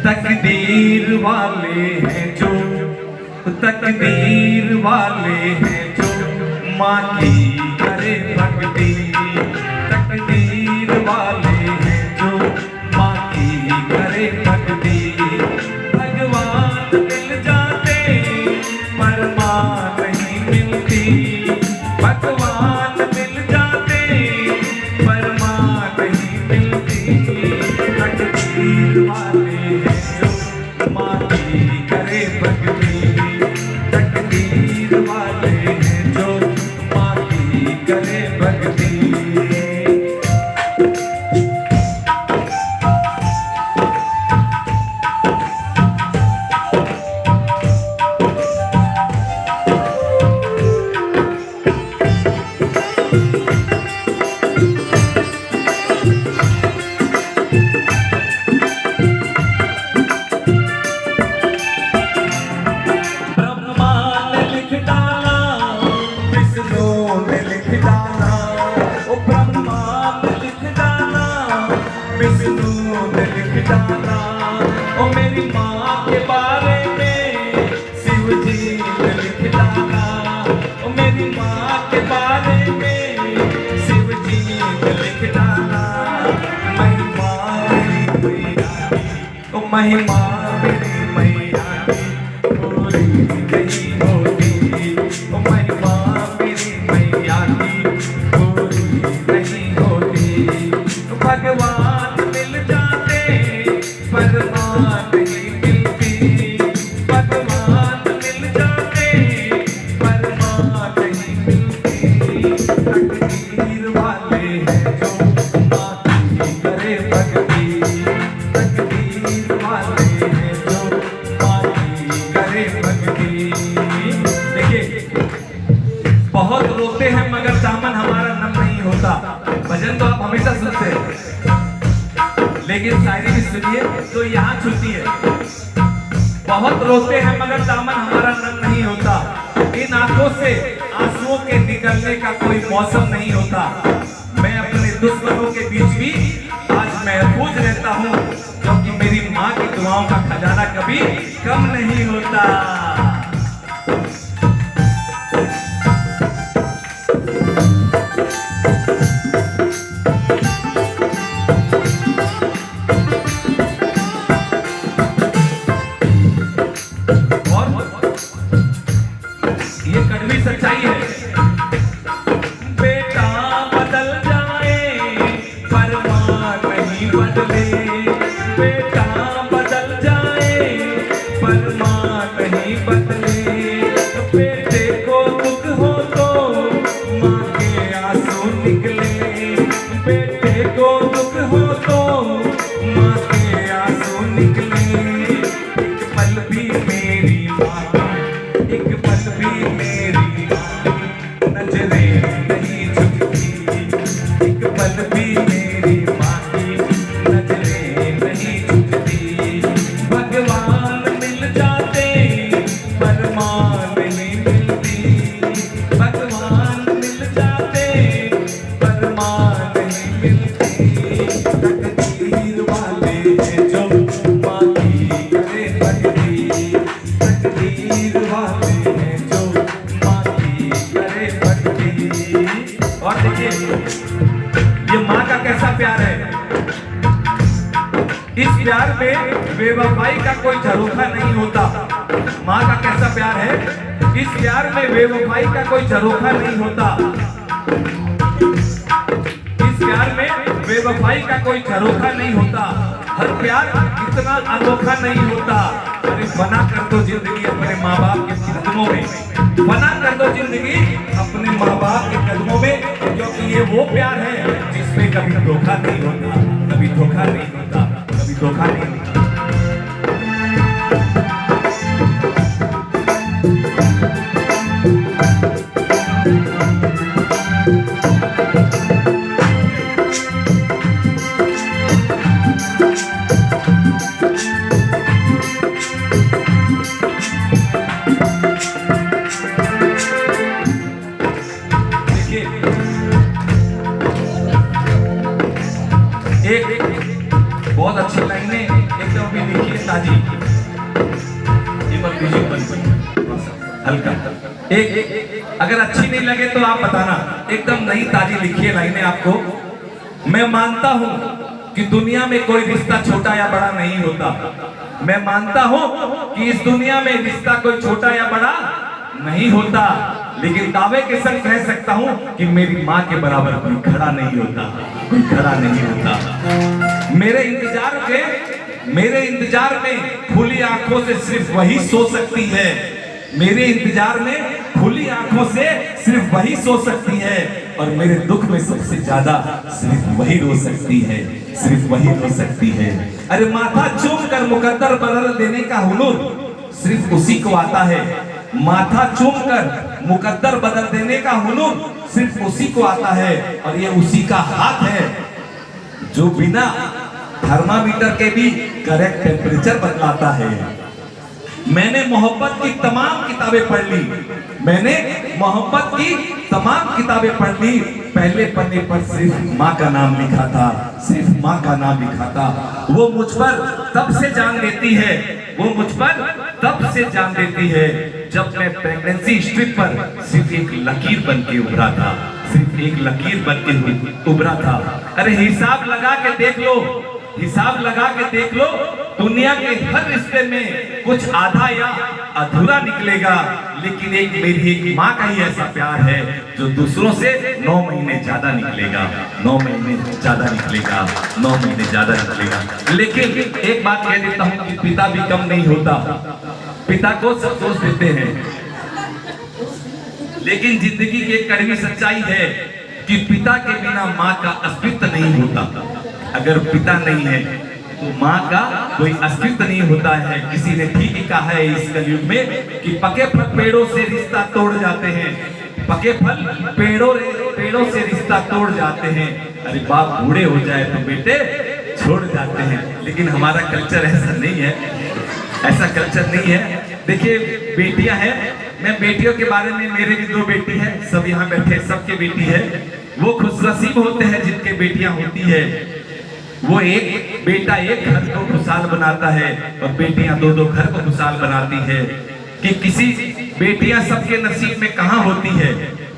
तकदीर वाले हैं जो, तकदीर वाले हैं जो माँ की करे भक्ति। तकदीर वाले हैं जो माँ की करे भक्ति। भगवान मिल जाते पर माँ नहीं मिलती। भगवान मिल जाते पर माँ नहीं मिलती। तकदीर वाले हैं जो माँ की करे भक्ति। तकदीर वाले हैं जो माँ की करे भक्ति। ओ मेरी माँ के बारे में शिव जी ने लिख डाला। ओ मेरी माँ के बारे में शिव जी ने लिख डाला। महिमा मेरी मैया की, ओ महिमा मेरी मैया की पूरी नहीं होती। ओ महिमा मेरी मैया की पूरी नहीं होती। भगवान मिल जाते पर माँ नहीं मिलती। भगवान मिल जाते पर माँ नहीं मिलती। तकदीर वाले हैं जो माँ की करे भक्ति। तकदीर वाले हैं जो माँ की करे भक्ति। देखिए, बहुत रोते हैं मगर दामन हमारा नम नहीं होता। भजन तो आप हमेशा सुनते हैं, लेकिन शायरी भी सुनिए तो यहाँ छूती है। बहुत रोते हैं मगर दामन हमारा नम नहीं होता। इन आंखों से आंसुओं के निकलने का कोई मौसम नहीं होता। मैं अपने दुश्मनों के बीच भी आज महफूज रहता हूँ, क्योंकि मेरी माँ की दुआओं का खजाना कभी कम नहीं होता। ये कड़वी सच्चाई है। बेटा बदल जाए पर माँ नहीं बदले। बेटा बदल जाए पर माँ नहीं बदले। बेटे को दुख हो तो माँ के आंसू निकले। बेटे को दुख हो तो माँ के आंसू निकले। एक पल भी मेरी माँ की, एक पल भी मेरी नजरें नहीं झुकती। एक पल भी मेरी माँ की नजरें नहीं झुकती। भगवान मिल जाते पर माँ नहीं मिलती। भगवान मिल जाते पर माँ नहीं मिलती। तकदीर वाले हैं जो माँ की करे भक्ति। तकदीर वाले हैं जो माँ की करे भक्ति। और देखिए, ये माँ का कैसा प्यार है। इस प्यार में बेवफाई का कोई झरोखा नहीं होता। माँ का कैसा प्यार है, इस प्यार में बेवफाई का कोई झरोखा नहीं होता। इस प्यार में बेवफाई का कोई झरोखा नहीं होता। हर प्यार इतना अनोखा नहीं होता। अरे बना कर दो जिंदगी अपने माँ बाप के कदमों में। बना कर दो जिंदगी अपने माँ बाप के कदमों में, क्योंकि ये वो प्यार है जिसमें कभी धोखा नहीं होता। कभी धोखा नहीं होता, कभी धोखा नहीं होता। एक बहुत अच्छी लाइनें ताजी, ये मत कीजिए बंद, हल्का एक, अगर अच्छी नहीं लगे तो आप बताना, एकदम नई ताजी लिखिए लाइनें आपको। मैं मानता हूं कि दुनिया में कोई रिश्ता छोटा या बड़ा नहीं होता। मैं मानता हूं कि इस दुनिया में रिश्ता कोई छोटा या बड़ा नहीं होता, लेकिन दावे के संग कह सकता हूं कि मेरी मां के बराबर कोई खड़ा नहीं होता, कोई खड़ा नहीं होता। मेरे इंतजार में खुली आंखों से सिर्फ वही सो सकती है। मेरे इंतजार में खुली आंखों से सिर्फ वही सो सकती है, और मेरे दुख में सबसे ज्यादा सिर्फ वही रो सकती है, सिर्फ वही रो सकती है। अरे माथा चूम कर मुकद्दर बदल देने का हुनर सिर्फ उसी को आता है। माथा चूम कर मुकद्दर बदल देने का हुनर सिर्फ उसी को आता है, और ये उसी का हाथ है जो बिना थर्मामीटर के भी करेक्ट टेम्परेचर बदलाता है। मैंने मोहब्बत की तमाम किताबें पढ़ ली, मैंने मोहब्बत की तमाम किताबें पढ़ ली। पहले पन्ने पर सिर्फ माँ का नाम लिखा था, सिर्फ माँ का नाम लिखा था। वो मुझ पर तब से जान देती है, वो मुझ पर तब से जान देती है जब मैं प्रेगनेंसी स्ट्रिप पर सिर्फ एक लकीर बन के उभरा था, सिर्फ एक लकीर बन के उभरा था। अरे हिसाब लगा के देख लो, हिसाब लगा के देख लो, दुनिया के हर रिश्ते में कुछ आधा या अधूरा निकलेगा, लेकिन एक मेरी एक माँ का ही ऐसा प्यार है जो दूसरों से 9 महीने ज्यादा निकलेगा, 9 महीने ज्यादा निकलेगा, 9 महीने ज्यादा निकलेगा। लेकिन एक बात कह देता हूँ कि पिता भी कम नहीं होता, पिता को सब दोष देते हैं, लेकिन जिंदगी की एक कड़वी सच्चाई है कि पिता के बिना माँ का अस्तित्व नहीं होता। अगर पिता नहीं है तो माँ का कोई अस्तित्व नहीं होता है। किसी ने ठीक ही कहा है इस कलयुग में कि पके फल पेड़ों से रिश्ता तोड़ जाते हैं, पके फल पेड़ों से रिश्ता तोड़ जाते हैं। अरे बाप बूढ़े हो जाए तो बेटे छोड़ जाते हैं, लेकिन हमारा कल्चर ऐसा नहीं है, ऐसा कल्चर नहीं है। देखिए बेटियां हैं, मैं बेटियों के बारे में, मेरे भी 2 बेटी है, सब यहाँ बैठे सबके बेटी है। वो खुशनसीब होते हैं जिनके बेटियां होती है। वो एक बेटा एक घर को खुशहाल बनाता है और बेटियां 2-2 घर को खुशहाल बनाती है। कि किसी बेटियां सबके नसीब में कहाँ होती है,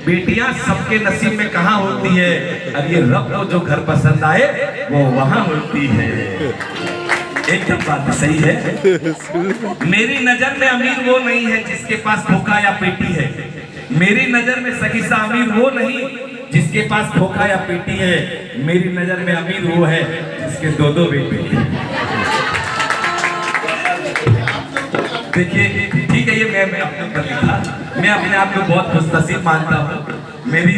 बेटियां सबके नसीब में कहाँ होती है, और ये रब को जो घर पसंद आए वो वहां होती है। एकदम बात सही है। मेरी नजर में अमीर वो नहीं है जिसके पास खोखा या पेटी है, मेरी नजर में सगीसा अमीर वो नहीं जिसके पास खोखा या पेटी है, मेरी नजर में अमीर वो है जिसके 2-2 बेटे हैं। देखिए ठीक है, ये मैं अपने ऊपर लिखा, मैं अपने आप को बहुत खुशनसीब मानता हूँ। मेरी